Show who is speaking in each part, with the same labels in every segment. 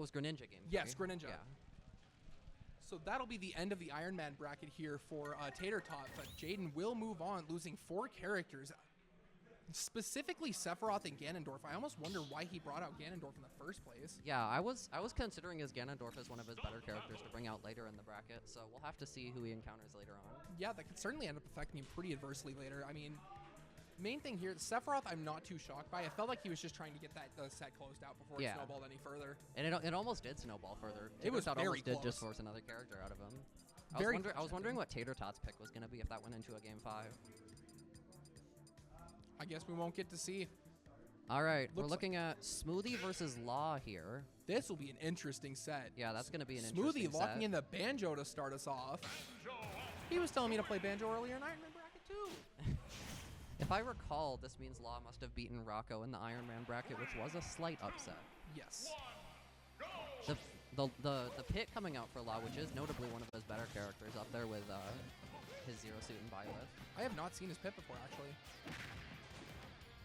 Speaker 1: was Greninja game 3.
Speaker 2: Yes, Greninja.
Speaker 1: Yeah.
Speaker 2: So that'll be the end of the Iron Man bracket here for Tater Tot, but Jaden will move on, losing 4 characters, specifically Sephiroth and Ganondorf. I almost wonder why he brought out Ganondorf in the first place.
Speaker 1: Yeah, I was considering his Ganondorf as one of his better characters to bring out later in the bracket, so we'll have to see who he encounters later on.
Speaker 2: Yeah, that could certainly end up affecting him pretty adversely later. I mean, main thing here, Sephiroth, I'm not too shocked by. I felt like he was just trying to get the set closed out before it snowballed any further.
Speaker 1: And it almost did snowball further.
Speaker 2: It was very
Speaker 1: almost
Speaker 2: close.
Speaker 1: did just force another character out of him. I was wondering what Tater Tot's pick was going to be if that went into a game 5.
Speaker 2: I guess we won't get to see.
Speaker 1: All right, we're looking at Smoothie versus Law here.
Speaker 2: This will be an interesting set.
Speaker 1: Yeah, that's going to be an interesting
Speaker 2: set. Smoothie locking in the Banjo to start us off. He was telling me to play Banjo earlier in Iron Man bracket too.
Speaker 1: If I recall, this means Law must have beaten Rocco in the Iron Man bracket, which was a slight upset.
Speaker 2: Yes.
Speaker 1: The pit coming out for Law, which is notably one of his better characters, up there with his Zero Suit and Byleth.
Speaker 2: I have not seen his pit before, actually.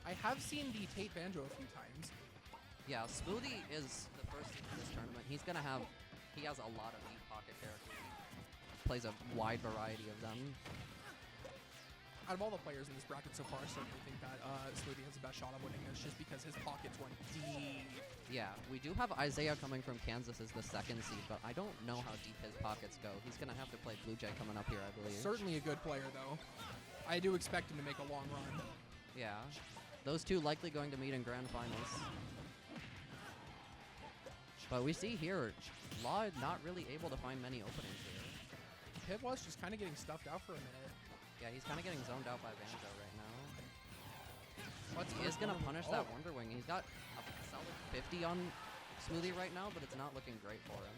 Speaker 2: I have seen the Tate Banjo a few times.
Speaker 1: Yeah, Smoothie is the first seed in this tournament. He has a lot of deep pocket characters. Plays a wide variety of them.
Speaker 2: Out of all the players in this bracket so far, I certainly think that Smoothie has the best shot of winning this just because his pockets went deep.
Speaker 1: Yeah, we do have Isaiah coming from Kansas as the second seed, but I don't know how deep his pockets go. He's going to have to play Blue Jay coming up here, I believe.
Speaker 2: Certainly a good player, though. I do expect him to make a long run.
Speaker 1: Yeah. Those two likely going to meet in grand finals. But we see here, Law not really able to find many openings here.
Speaker 2: Pit was just kind of getting stuffed out for a minute.
Speaker 1: Yeah, he's kind of getting zoned out by Banjo right now. He is going to punish that Wonder Wing. He's got a solid 50 on Smoothie right now, but it's not looking great for him.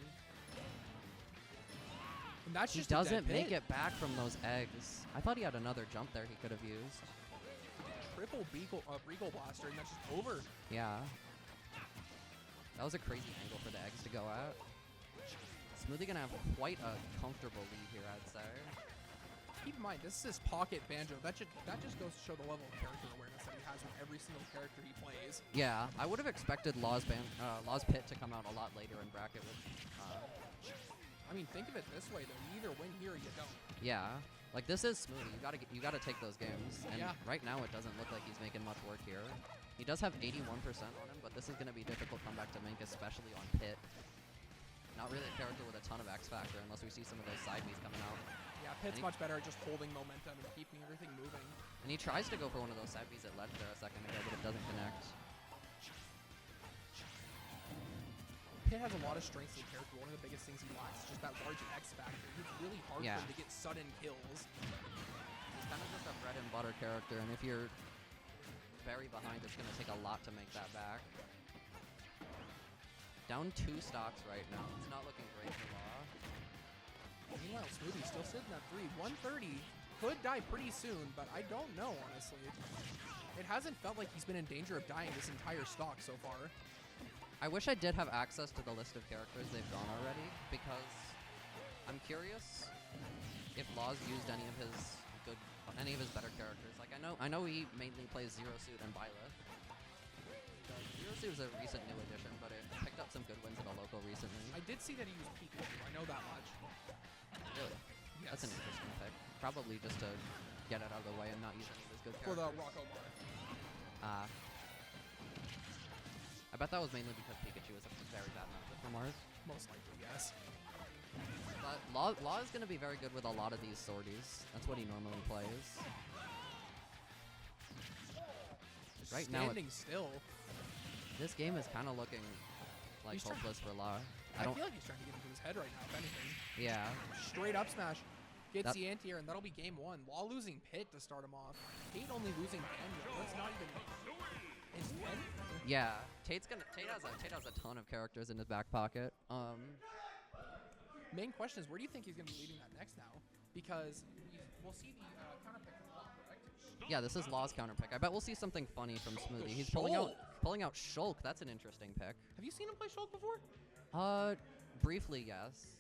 Speaker 2: And that's
Speaker 1: he
Speaker 2: just
Speaker 1: doesn't make it back from those eggs. I thought he had another jump there he could have used.
Speaker 2: Triple Regal Blaster, and that's just over.
Speaker 1: Yeah. That was a crazy angle for the eggs to go at. Smoothie going to have quite a comfortable lead here, I'd say.
Speaker 2: Keep in mind, this is his pocket Banjo. That just goes to show the level of character awareness that he has with every single character he plays.
Speaker 1: Yeah, I would have expected Law's Pit to come out a lot later in bracket.
Speaker 2: I mean, think of it this way, though. You either win here or you don't.
Speaker 1: Yeah, like this is Smoothie. You gotta take those games. And
Speaker 2: yeah.
Speaker 1: Right now, it doesn't look like he's making much work here. He does have 81% on him, but this is going to be a difficult comeback to make, especially on Pit. Not really a character with a ton of X Factor unless we see some of those side Bs coming out.
Speaker 2: Yeah, Pit's much better at just holding momentum and keeping everything moving.
Speaker 1: And he tries to go for one of those side Bs at ledge there a second ago, but it doesn't connect.
Speaker 2: Pit has a lot of strengths in the character. One of the biggest things he lacks is just that large X Factor. It's really hard for him to get sudden kills.
Speaker 1: He's kind of just a bread and butter character, and if you're very behind, it's going to take a lot to make that back. Down 2 stocks right now. It's not looking great for Law.
Speaker 2: Meanwhile, Smoothie still sitting at 3. 130. Could die pretty soon, but I don't know, honestly. It hasn't felt like he's been in danger of dying this entire stock so far.
Speaker 1: I wish I did have access to the list of characters they've gone already, because I'm curious if Law's used any of his better characters. Like I know he mainly plays Zero Suit and Byleth. Zero Suit is a recent new addition, but it picked up some good wins at a local recently.
Speaker 2: I did see that he used Pikachu. I know that much.
Speaker 1: Really?
Speaker 2: Yes.
Speaker 1: That's an interesting pick. Probably just to get it out of the way and not use any of his good
Speaker 2: For
Speaker 1: characters.
Speaker 2: the Rocco Marth.
Speaker 1: I bet that was mainly because Pikachu is a very bad matchup for Marth.
Speaker 2: Most likely, yes.
Speaker 1: But Law is going to be very good with a lot of these sorties. That's what he normally plays. Right now,
Speaker 2: standing still.
Speaker 1: This game is kind of looking like hopeless for Law.
Speaker 2: I feel like he's trying to get into his head right now, if anything.
Speaker 1: Yeah.
Speaker 2: Straight up smash. Gets the anti-air, and that'll be game 1. Law losing Pit to start him off. Tate only losing Banjo. That's not even his 10?
Speaker 1: Yeah. Tate has a ton of characters in his back pocket.
Speaker 2: Main question is, where do you think he's going to be leading that next now? Because we'll see the counter pick from Law, correct?
Speaker 1: Yeah, this is Law's counter pick. I bet we'll see something funny from Smoothie. He's pulling out Shulk. That's an interesting pick.
Speaker 2: Have you seen him play Shulk before?
Speaker 1: Briefly, yes.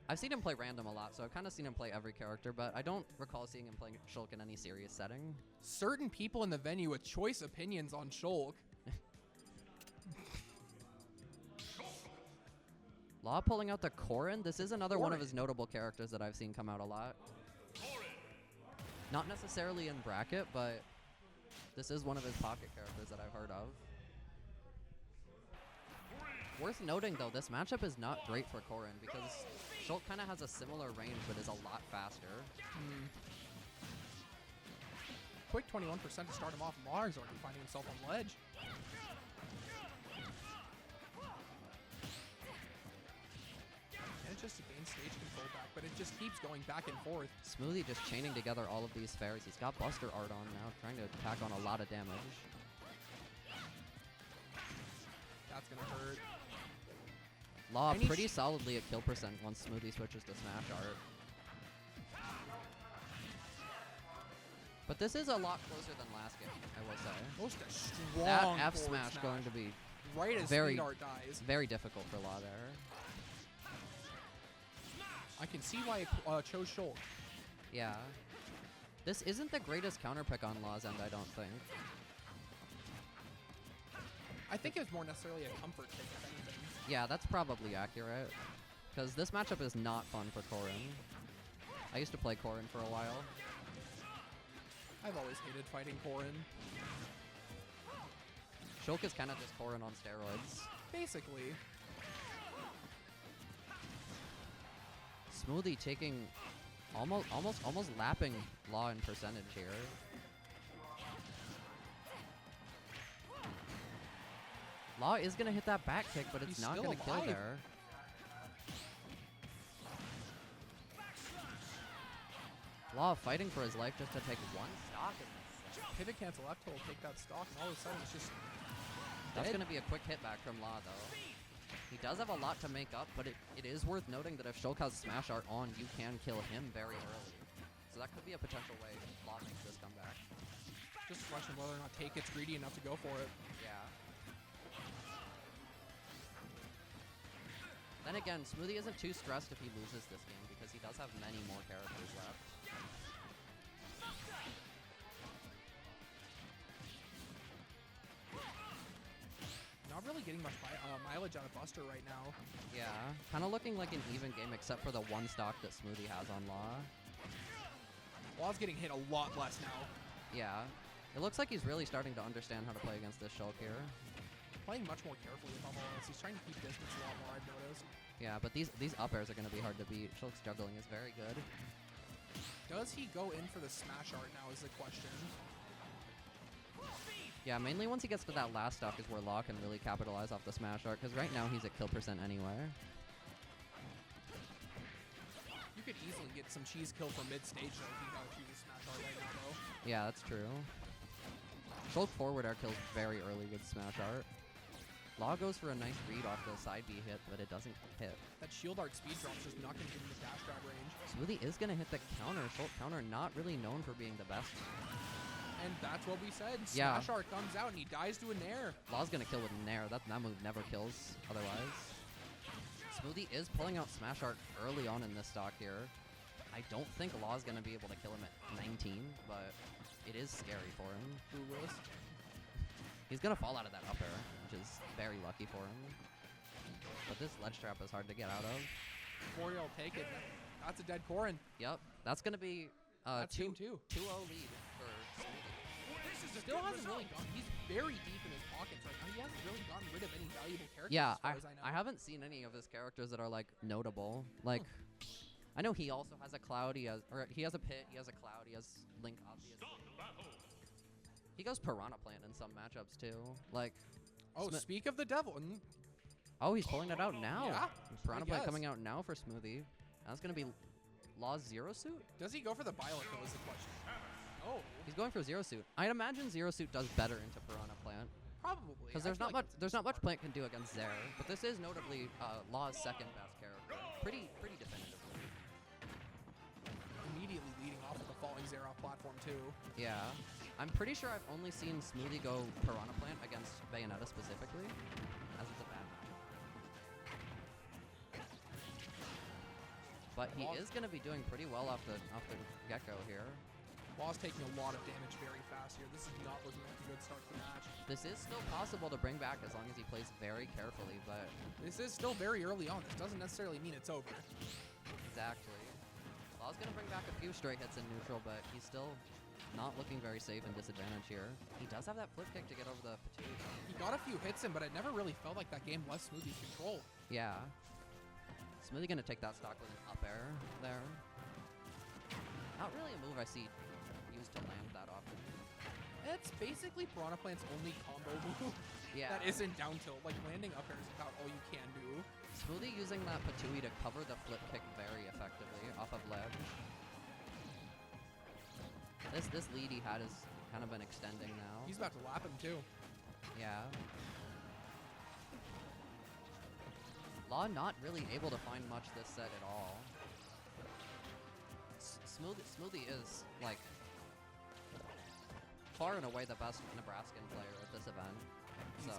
Speaker 1: I've seen him play random a lot, so I've kind of seen him play every character, but I don't recall seeing him playing Shulk in any serious setting.
Speaker 2: Certain people in the venue with choice opinions on Shulk.
Speaker 1: Law pulling out the Corrin. This is another one of
Speaker 2: Corrin.
Speaker 1: his notable characters that I've seen come out a lot. Not necessarily in bracket, but this is one of his pocket characters that I've heard of. Worth noting, though, this matchup is not great for Corrin because Schultz kind of has a similar range, but is a lot faster.
Speaker 2: Quick 21% to start him off. Lars already finding himself on ledge. And it's just to gain stage control back, but it just keeps going back and forth.
Speaker 1: Smoothie just chaining together all of these fairies. He's got Buster Art on now, trying to pack on a lot of damage.
Speaker 2: That's going to hurt.
Speaker 1: Law
Speaker 2: And he's
Speaker 1: pretty solidly at kill percent once Smoothie switches to Smash Art. But this is a lot closer than last game, I will say.
Speaker 2: Most a strong
Speaker 1: That F
Speaker 2: forward
Speaker 1: smash going to be
Speaker 2: right as
Speaker 1: very-
Speaker 2: Speed Art dies.
Speaker 1: very difficult for Law there.
Speaker 2: I can see why it chose Schultz.
Speaker 1: Yeah. This isn't the greatest counter pick on Law's end, I don't think.
Speaker 2: I think it was more necessarily a comfort pick, if anything.
Speaker 1: Yeah, that's probably accurate. Because this matchup is not fun for Corrin. I used to play Corrin for a while.
Speaker 2: I've always hated fighting Corrin.
Speaker 1: Shulk is kind of just Corrin on steroids.
Speaker 2: Basically.
Speaker 1: Smoothie taking almost lapping Law in percentage here. Law is gonna hit that back kick, but it's
Speaker 2: He's
Speaker 1: not
Speaker 2: still
Speaker 1: gonna kill
Speaker 2: alive.
Speaker 1: there. Law fighting for his life just to take one stock in this.
Speaker 2: Pivot cancel left will take that stock, and all of a sudden it's just
Speaker 1: That's
Speaker 2: dead.
Speaker 1: gonna be a quick hit back from Law though. He does have a lot to make up, but it is worth noting that if Shulk has Smash Art on, you can kill him very early. So that could be a potential way Law makes this comeback.
Speaker 2: just a question of whether or not Take it's greedy enough to go for it.
Speaker 1: Yeah. Then again, Smoothie isn't too stressed if he loses this game because he does have many more characters left.
Speaker 2: Not really getting much mileage out of Buster right now.
Speaker 1: Yeah, kind of looking like an even game except for the one stock that Smoothie has on Law.
Speaker 2: Law's getting hit a lot less now.
Speaker 1: Yeah, it looks like he's really starting to understand how to play against this Shulk here.
Speaker 2: Playing much more carefully with all this. He's trying to keep distance a lot more, I've noticed.
Speaker 1: Yeah, but these up airs are going to be hard to beat. Shulk's juggling is very good.
Speaker 2: Does he go in for the Smash Art now is the question.
Speaker 1: Yeah, mainly once he gets to that last stock is where Law can really capitalize off the Smash Art, because right now he's at kill percent anyway.
Speaker 2: You could easily get some cheese kill from mid-stage though if you don't choose Smash Art right now though.
Speaker 1: Yeah, that's true. Shulk forward air kills very early with Smash Art. Law goes for a nice read off the side B hit, but it doesn't hit.
Speaker 2: That shield art speed drop's just not going to give him the dash grab range.
Speaker 1: Smoothie is going to hit the counter. Shulk counter not really known for being the best.
Speaker 2: And that's what we said.
Speaker 1: Yeah.
Speaker 2: Smash Art comes out and he dies to a Nair.
Speaker 1: Law's going to kill with Nair. That move never kills otherwise. Smoothie is pulling out Smash Art early on in this stock here. I don't think Law's going to be able to kill him at 19, but it is scary for him.
Speaker 2: Blue Wisp.
Speaker 1: He's going to fall out of that up air, which is very lucky for him. But this ledge trap is hard to get out of.
Speaker 2: Warrior will take it. That's a dead Corrin.
Speaker 1: Yep, that's going to be
Speaker 2: That's game 2.
Speaker 1: 2-0 lead for Smoothie.
Speaker 2: Still hasn't really gone. He's very deep in his pockets right now. He hasn't really gotten rid of any valuable characters
Speaker 1: Yeah,
Speaker 2: as far as I know.
Speaker 1: I haven't seen any of his characters that are like notable. Like, I know he also has a Cloud. He has a Pit. He has a Cloud. He has Link, obviously. He goes Piranha Plant in some matchups too. Like,
Speaker 2: Oh, speak of the devil.
Speaker 1: oh, he's pulling it out now.
Speaker 2: Yeah,
Speaker 1: Piranha
Speaker 2: I
Speaker 1: Plant
Speaker 2: guess.
Speaker 1: coming out now for Smoothie. That's gonna be Law's Zero Suit.
Speaker 2: Does he go for the Bile kill is the question. Oh,
Speaker 1: He's going for Zero Suit. I'd imagine Zero Suit does better into Piranha Plant
Speaker 2: probably.
Speaker 1: because
Speaker 2: I
Speaker 1: there's
Speaker 2: feel
Speaker 1: not
Speaker 2: like
Speaker 1: much. There's not much Plant can do against Zare. But this is notably Law's second best character. Pretty definitively.
Speaker 2: immediately leading off with the falling Xerath platform too.
Speaker 1: Yeah. I'm pretty sure I've only seen Smoothie go Piranha Plant against Bayonetta specifically, as it's a bad match. But he is going to be doing pretty well off the get-go here.
Speaker 2: Law's taking a lot of damage very fast here. This is not looking like a good start to the match.
Speaker 1: This is still possible to bring back as long as he plays very carefully, but...
Speaker 2: This is still very early on. This doesn't necessarily mean it's over.
Speaker 1: Exactly. Law's going to bring back a few straight hits in neutral, but he's still not looking very safe and disadvantaged here. He does have that flip kick to get over the Patui.
Speaker 2: He got a few hits in, but it never really felt like that game left Smoothie's control.
Speaker 1: Yeah. Smoothie going to take that stock with an up air there. Not really a move I see used to land that often.
Speaker 2: It's basically Piranha Plant's only combo move that isn't down tilt. Like, landing up air is about all you can do.
Speaker 1: Smoothie using that Patui to cover the flip kick very effectively off of ledge. This lead he had is kind of been extending now.
Speaker 2: He's about to lap him, too.
Speaker 1: Yeah. Law not really able to find much this set at all. Smoothie is, like, far and away the best Nebraskan player at this event. So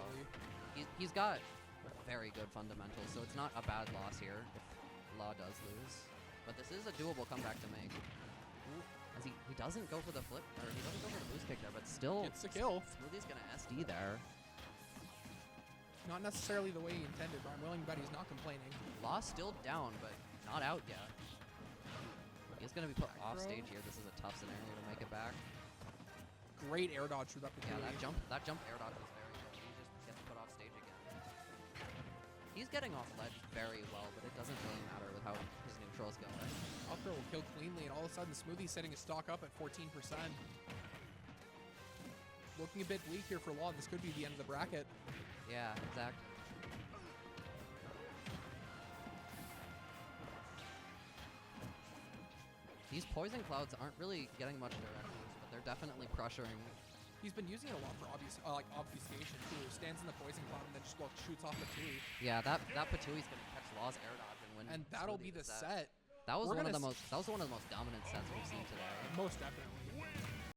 Speaker 1: he's got very good fundamentals, so it's not a bad loss here if Law does lose. But this is a doable comeback to make. As he doesn't go for the flip, or he doesn't go for the boost kick there, but still
Speaker 2: gets the kill.
Speaker 1: Smoothie's gonna SD there.
Speaker 2: Not necessarily the way he intended, but I'm willing to bet he's not complaining.
Speaker 1: Law still down, but not out yet. He's gonna be put off stage here. This is a tough scenario to make it back.
Speaker 2: Great air dodge through that Patui.
Speaker 1: Yeah, that jump air dodge was very good. He just gets put off stage again. He's getting off ledge very well, but it doesn't really matter with how his neutral's going.
Speaker 2: Up throw will kill cleanly, and all of a sudden Smoothie's setting his stock up at 14%. Looking a bit weak here for Law. This could be the end of the bracket.
Speaker 1: Yeah, exactly. These poison clouds aren't really getting much direct use, but they're definitely pressuring.
Speaker 2: He's been using it a lot for obfuscation too. Stands in the poison cloud and then just shoots off Patui.
Speaker 1: Yeah, that Patui's gonna catch Law's air dodge and win.
Speaker 2: And that'll be the set.
Speaker 1: That was one of the most dominant sets we've seen today.
Speaker 2: Most definitely.